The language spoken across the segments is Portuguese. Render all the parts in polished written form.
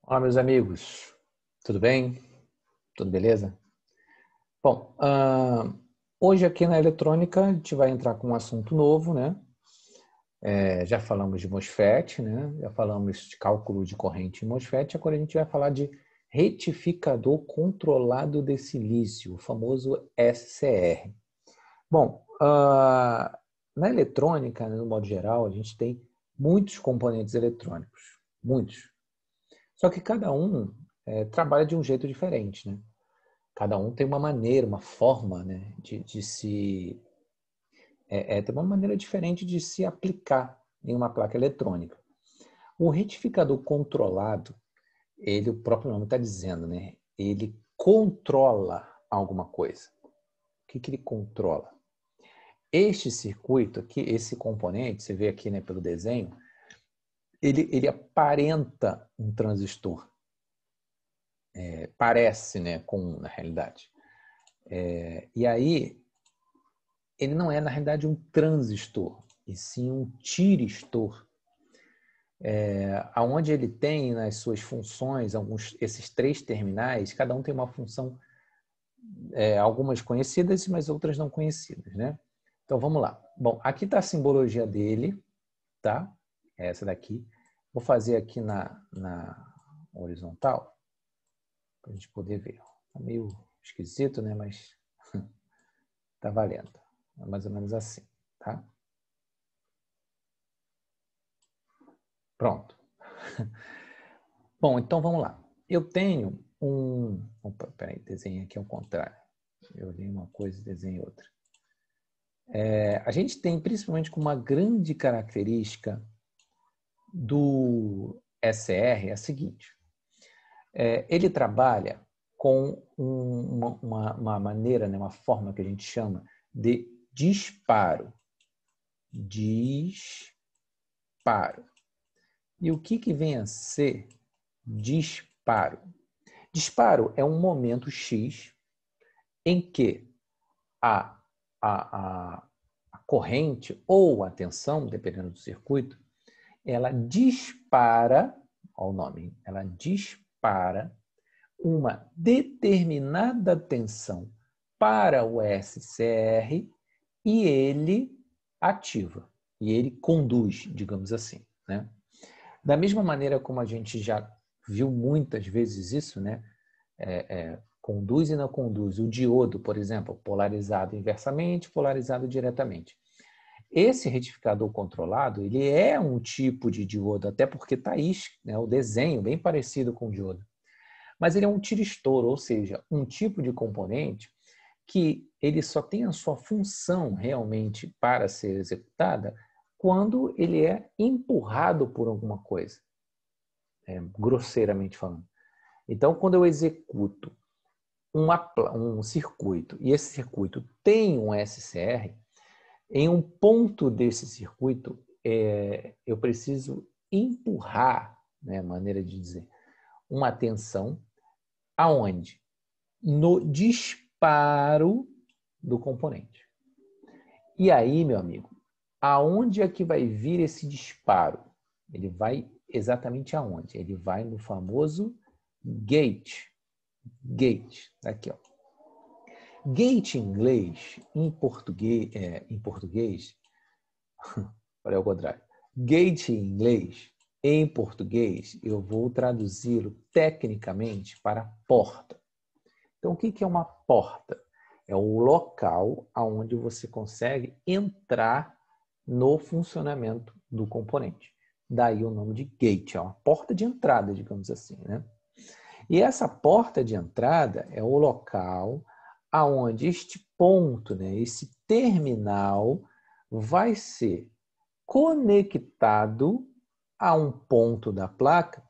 Olá, meus amigos. Tudo bem? Tudo beleza? Bom, hoje aqui na eletrônica a gente vai entrar com um assunto novo, né? Já falamos de MOSFET, né? Já falamos de cálculo de corrente em MOSFET. Agora a gente vai falar de retificador controlado de silício, o famoso SCR. Bom, na eletrônica, né, no modo geral, a gente tem muitos componentes eletrônicos, muitos. Só que cada um trabalha de um jeito diferente, né? Cada um tem uma maneira, uma forma, né, de se... tem uma maneira diferente de se aplicar em uma placa eletrônica. O retificador controlado, ele, o próprio nome está dizendo, né? Ele controla alguma coisa. O que ele controla? Este circuito aqui, esse componente, você vê aqui, né, pelo desenho, ele aparenta um transistor. Parece, né, com na realidade. E aí, ele não é, na realidade, um transistor, e sim um tiristor. Onde ele tem nas suas funções, esses três terminais, cada um tem uma função, algumas conhecidas, mas outras não conhecidas, né? Então, vamos lá. Bom, aqui está a simbologia dele, tá? Essa daqui. Vou fazer aqui na horizontal, para a gente poder ver. Está meio esquisito, né? Mas tá valendo. É mais ou menos assim, tá? Pronto. Bom, então vamos lá. Eu tenho um... Opa, peraí, desenhei aqui ao contrário. Eu li uma coisa e desenhei outra. A gente tem, principalmente, como uma grande característica do SR, é a seguinte. Ele trabalha com uma maneira, né, uma forma que a gente chama de disparo. Disparo. E o que vem a ser disparo? Disparo é um momento X em que a corrente ou a tensão, dependendo do circuito, ela dispara, olha o nome, ela dispara uma determinada tensão para o SCR e ele ativa, e ele conduz, digamos assim, né? Da mesma maneira como a gente já viu muitas vezes isso, né? Conduz e não conduz. O diodo, por exemplo, polarizado inversamente, polarizado diretamente. Esse retificador controlado, ele é um tipo de diodo, até porque está aí, né, o desenho bem parecido com o diodo. Mas ele é um tiristor, ou seja, um tipo de componente que ele só tem a sua função realmente para ser executada quando ele é empurrado por alguma coisa, grosseiramente falando. Então, quando eu executo um circuito e esse circuito tem um SCR, em um ponto desse circuito eu preciso empurrar, né, maneira de dizer, uma tensão aonde? No disparo do componente. E aí, meu amigo, aonde é que vai vir esse disparo? Ele vai exatamente aonde? Ele vai no famoso gate. Gate, aqui, ó. Gate em inglês, em português, olha o contrário. Gate em inglês, em português, eu vou traduzi-lo tecnicamente para porta. Então, o que é uma porta? É o local onde você consegue entrar no funcionamento do componente. Daí o nome de gate, é uma porta de entrada, digamos assim, né? E essa porta de entrada é o local aonde este ponto, né, esse terminal, vai ser conectado a um ponto da placa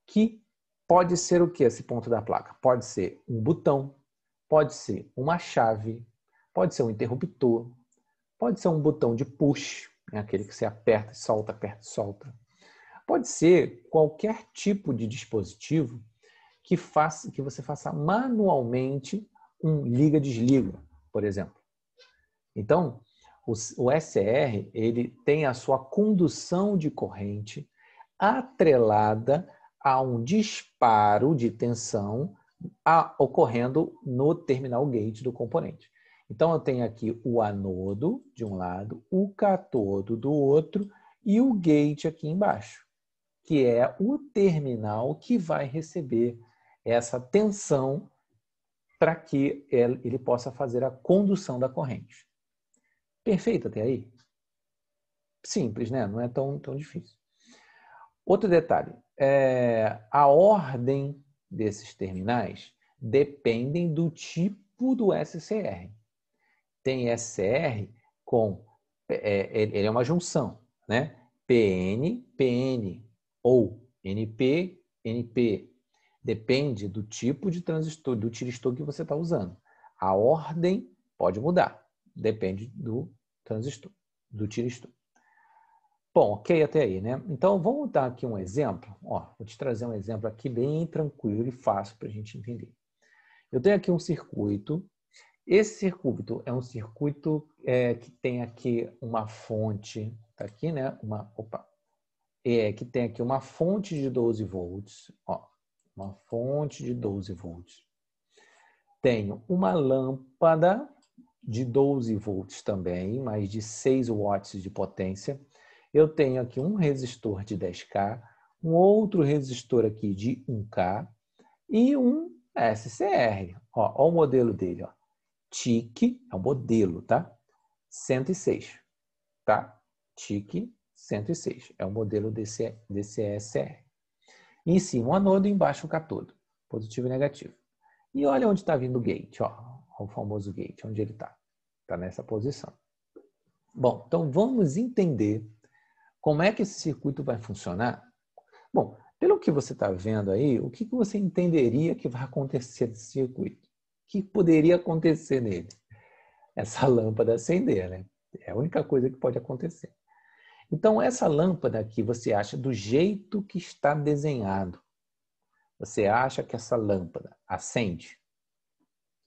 que pode ser o que esse ponto da placa? Pode ser um botão, pode ser uma chave, pode ser um interruptor, pode ser um botão de push, né, aquele que você aperta e solta. Pode ser qualquer tipo de dispositivo que você faça manualmente um liga-desliga, por exemplo. Então, o SR ele tem a sua condução de corrente atrelada há um disparo de tensão ocorrendo no terminal gate do componente. Então, eu tenho aqui o anodo de um lado, o cátodo do outro e o gate aqui embaixo, que é o terminal que vai receber essa tensão para que ele possa fazer a condução da corrente. Perfeito até aí? Simples, né? Não é tão difícil. Outro detalhe, a ordem desses terminais dependem do tipo do SCR. Tem SCR com, ele é uma junção, né? PN, PN ou NP, NP. Depende do tipo de transistor, do tiristor que você está usando. A ordem pode mudar, depende do transistor, do tiristor. Bom, ok até aí, né? Então, vamos dar aqui um exemplo. Ó, vou te trazer um exemplo aqui bem tranquilo e fácil para a gente entender. Eu tenho aqui um circuito. Esse circuito é um circuito que tem aqui uma fonte, tá aqui, né? Que tem aqui uma fonte de 12 volts, ó, uma fonte de 12 volts. Tenho uma lâmpada de 12 volts também, mais de 6 watts de potência. Eu tenho aqui um resistor de 10K, um outro resistor aqui de 1K e um SCR. Ó o modelo dele, ó. TIC, é o modelo, tá? 106, tá? TIC 106, é o modelo desse SCR. Em cima o anodo e embaixo o cátodo, positivo e negativo. E olha onde está vindo o gate, ó, o famoso gate, onde ele está. Está nessa posição. Bom, então vamos entender como é que esse circuito vai funcionar. Bom, pelo que você está vendo aí, o que você entenderia que vai acontecer nesse circuito? O que poderia acontecer nele? Essa lâmpada acender, né? É a única coisa que pode acontecer. Então, essa lâmpada aqui, você acha do jeito que está desenhado. Você acha que essa lâmpada acende?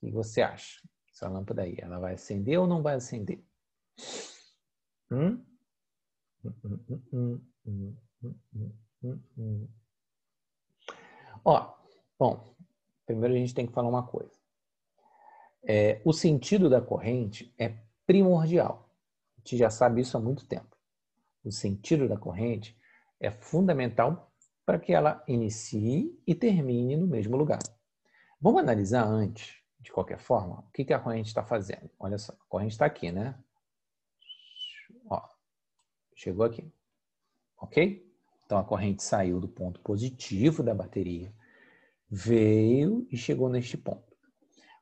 O que você acha? Essa lâmpada aí, ela vai acender ou não vai acender? Ó, bom, primeiro a gente tem que falar uma coisa. O sentido da corrente é primordial. A gente já sabe isso há muito tempo. O sentido da corrente é fundamental para que ela inicie e termine no mesmo lugar. Vamos analisar antes, de qualquer forma, o que a corrente está fazendo. Olha só, a corrente está aqui, né? Ó, chegou aqui. Ok? Então, a corrente saiu do ponto positivo da bateria, veio e chegou neste ponto.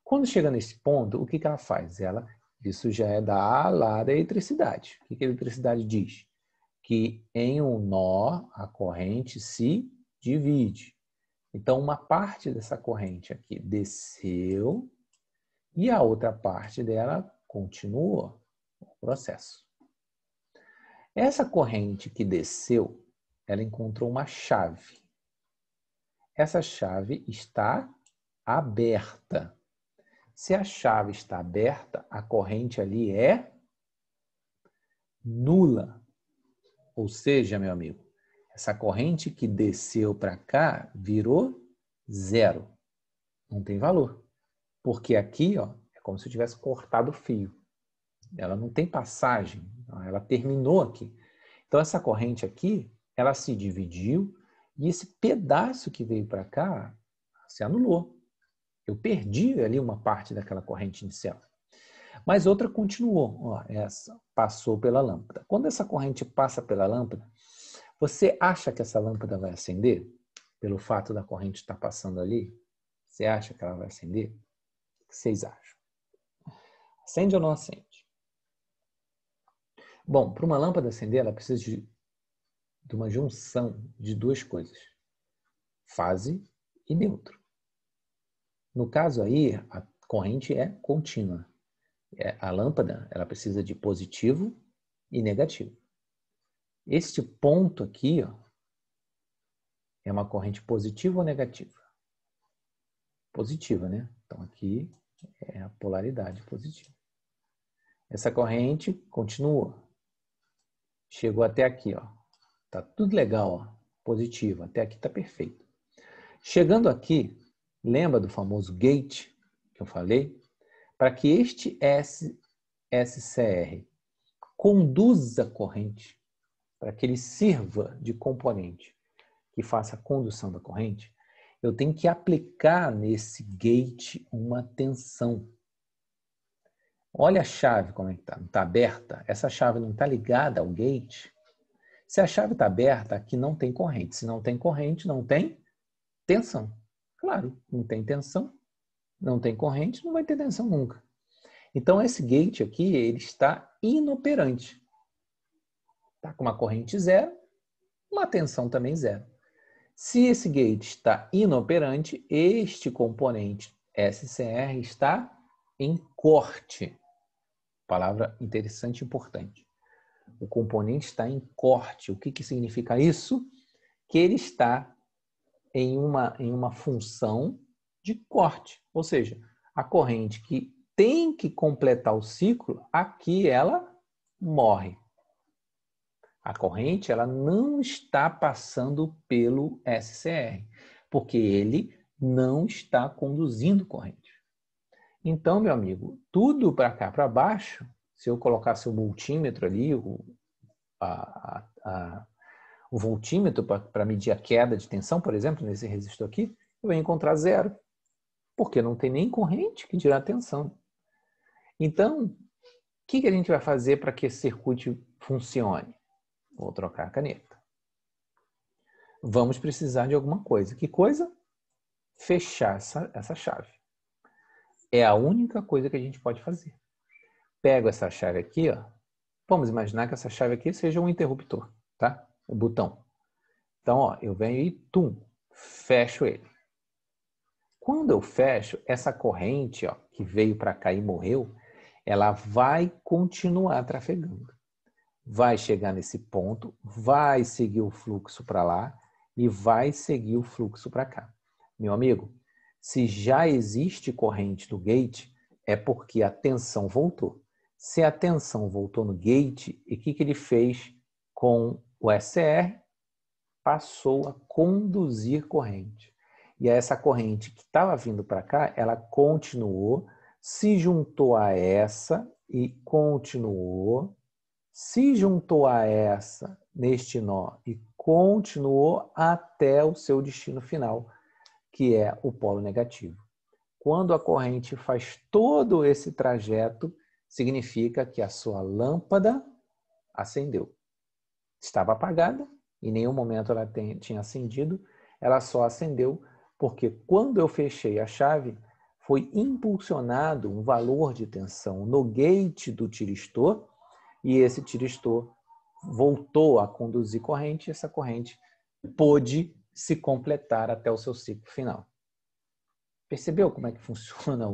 Quando chega nesse ponto, o que ela faz? Isso já é lá da eletricidade. O que a eletricidade diz? Que em um nó a corrente se divide. Então, uma parte dessa corrente aqui desceu e a outra parte dela continuou o processo. Essa corrente que desceu, ela encontrou uma chave. Essa chave está aberta. Se a chave está aberta, a corrente ali é nula. Ou seja, meu amigo, essa corrente que desceu para cá virou zero. Não tem valor. Porque aqui, ó, é como se eu tivesse cortado o fio. Ela não tem passagem, ela terminou aqui. Então, essa corrente aqui, ela se dividiu e esse pedaço que veio para cá se anulou. Eu perdi ali uma parte daquela corrente inicial. Mas outra continuou. Ó, essa passou pela lâmpada. Quando essa corrente passa pela lâmpada, você acha que essa lâmpada vai acender? Pelo fato da corrente estar passando ali? Você acha que ela vai acender? O que vocês acham? Acende ou não acende? Bom, para uma lâmpada acender, ela precisa de uma junção de duas coisas. Fase e neutro. No caso aí, a corrente é contínua. A lâmpada, ela precisa de positivo e negativo. Este ponto aqui, ó, é uma corrente positiva ou negativa? Positiva, né? Então aqui é a polaridade positiva. Essa corrente continua. Chegou até aqui, ó. Tá tudo legal, ó. Positivo. Até aqui tá perfeito. Chegando aqui, lembra do famoso gate que eu falei? Para que este SCR conduza a corrente, para que ele sirva de componente que faça a condução da corrente, eu tenho que aplicar nesse gate uma tensão. Olha a chave como é que está. Não está aberta? Essa chave não está ligada ao gate? Se a chave está aberta, aqui não tem corrente. Se não tem corrente, não tem tensão. Claro, não tem tensão, não tem corrente, não vai ter tensão nunca. Então, esse gate aqui, ele está inoperante. Está com uma corrente zero, uma tensão também zero. Se esse gate está inoperante, este componente SCR está em corte. Palavra interessante e importante. O componente está em corte. O que significa isso? Que ele está em uma função de corte. Ou seja, a corrente que tem que completar o ciclo, aqui ela morre. A corrente ela não está passando pelo SCR, porque ele não está conduzindo corrente. Então, meu amigo, tudo para cá, para baixo, se eu colocasse o multímetro ali, o voltímetro para medir a queda de tensão, por exemplo, nesse resistor aqui, eu vou encontrar zero, porque não tem nem corrente que dirá tensão. Então, o que a gente vai fazer para que esse circuito funcione? Vou trocar a caneta. Vamos precisar de alguma coisa. Que coisa? Fechar essa chave. É a única coisa que a gente pode fazer. Pego essa chave aqui, ó. Vamos imaginar que essa chave aqui seja um interruptor, tá? O botão. Então, ó, eu venho e fecho ele. Quando eu fecho, essa corrente, ó, que veio para cá e morreu, ela vai continuar trafegando. Vai chegar nesse ponto, vai seguir o fluxo para lá e vai seguir o fluxo para cá. Meu amigo, se já existe corrente no gate, é porque a tensão voltou. Se a tensão voltou no gate, e o que ele fez com o SCR? Passou a conduzir corrente. E essa corrente que estava vindo para cá, ela continuou, se juntou a essa e continuou, se juntou a essa neste nó e continuou até o seu destino final, que é o polo negativo. Quando a corrente faz todo esse trajeto, significa que a sua lâmpada acendeu. Estava apagada, em nenhum momento ela tinha acendido, ela só acendeu porque quando eu fechei a chave, foi impulsionado um valor de tensão no gate do tiristor, e esse tiristor voltou a conduzir corrente, e essa corrente pôde se completar até o seu ciclo final. Percebeu como é que funciona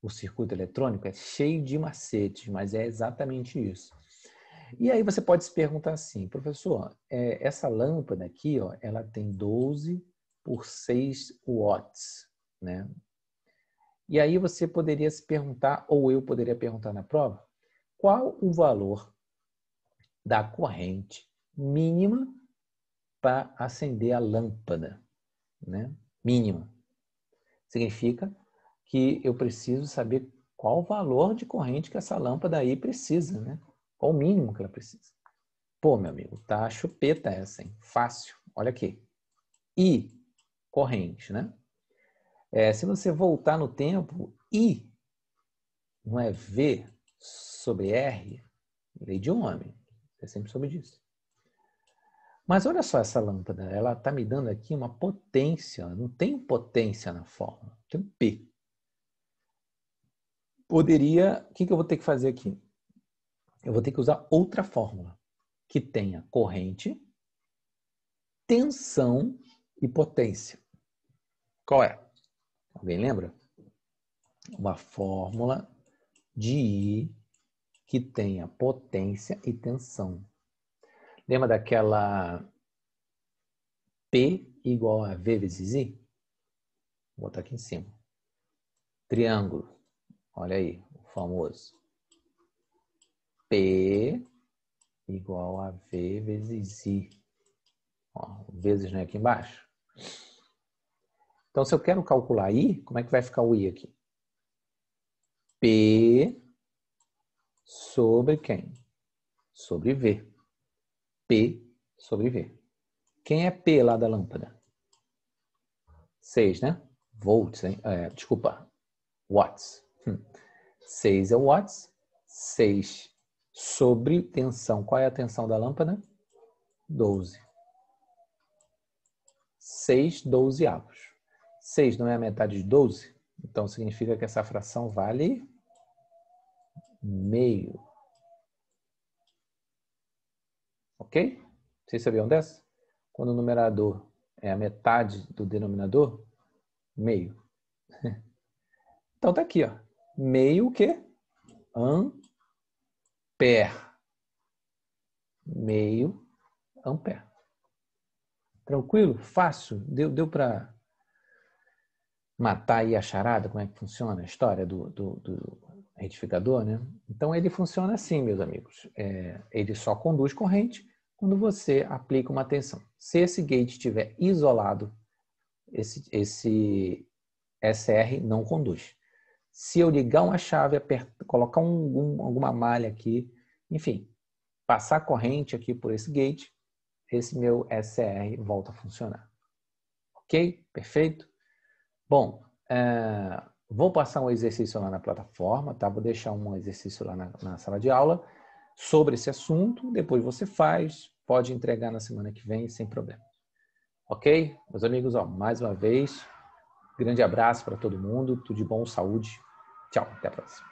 o circuito eletrônico? É cheio de macetes, mas é exatamente isso. E aí você pode se perguntar assim, professor, essa lâmpada aqui, ó, ela tem 12 por 6 watts, né? E aí você poderia se perguntar, ou eu poderia perguntar na prova, qual o valor da corrente mínima para acender a lâmpada, né? Mínima. Significa que eu preciso saber qual o valor de corrente que essa lâmpada aí precisa, né? Qual o mínimo que ela precisa. Pô, meu amigo, tá chupeta essa, hein? Fácil. Olha aqui. I, corrente, né? Se você voltar no tempo, I não é V sobre R, lei de Ohm. Você sempre soube disso. Mas olha só essa lâmpada, ela está me dando aqui uma potência, não tem potência na fórmula, tem um P. O que eu vou ter que fazer aqui? Eu vou ter que usar outra fórmula, que tenha corrente, tensão e potência. Qual é? Alguém lembra? Uma fórmula de I que tenha potência e tensão. Lembra daquela P igual a V vezes I? Vou botar aqui em cima. Triângulo. Olha aí, o famoso. P igual a V vezes I. Ó, vezes não é aqui embaixo? Então, se eu quero calcular I, como é que vai ficar o I aqui? P sobre quem? Sobre V. P sobre V. Quem é P lá da lâmpada? 6, né? Volts, hein? Desculpa. Watts. 6 é o watts. 6 sobre tensão. Qual é a tensão da lâmpada? 12. 6 dozeavos. 6 não é a metade de 12? Então significa que essa fração vale meio. Ok? Vocês sabiam dessa? Quando o numerador é a metade do denominador, meio. Então tá aqui, ó. Meio o quê? Ampere. Meio ampere. Tranquilo? Fácil? Deu para matar aí a charada? Como é que funciona a história do retificador, né? Então ele funciona assim, meus amigos. Ele só conduz corrente quando você aplica uma tensão. Se esse gate estiver isolado, esse SR não conduz. Se eu ligar uma chave, colocar alguma malha aqui, enfim, passar corrente aqui por esse gate, esse meu SR volta a funcionar. Ok? Perfeito? Bom, vou passar um exercício lá na plataforma, tá? Vou deixar um exercício lá na sala de aula sobre esse assunto. Depois você faz, pode entregar na semana que vem sem problema. Ok? Meus amigos, ó, mais uma vez, grande abraço para todo mundo, tudo de bom, saúde. Tchau, até a próxima.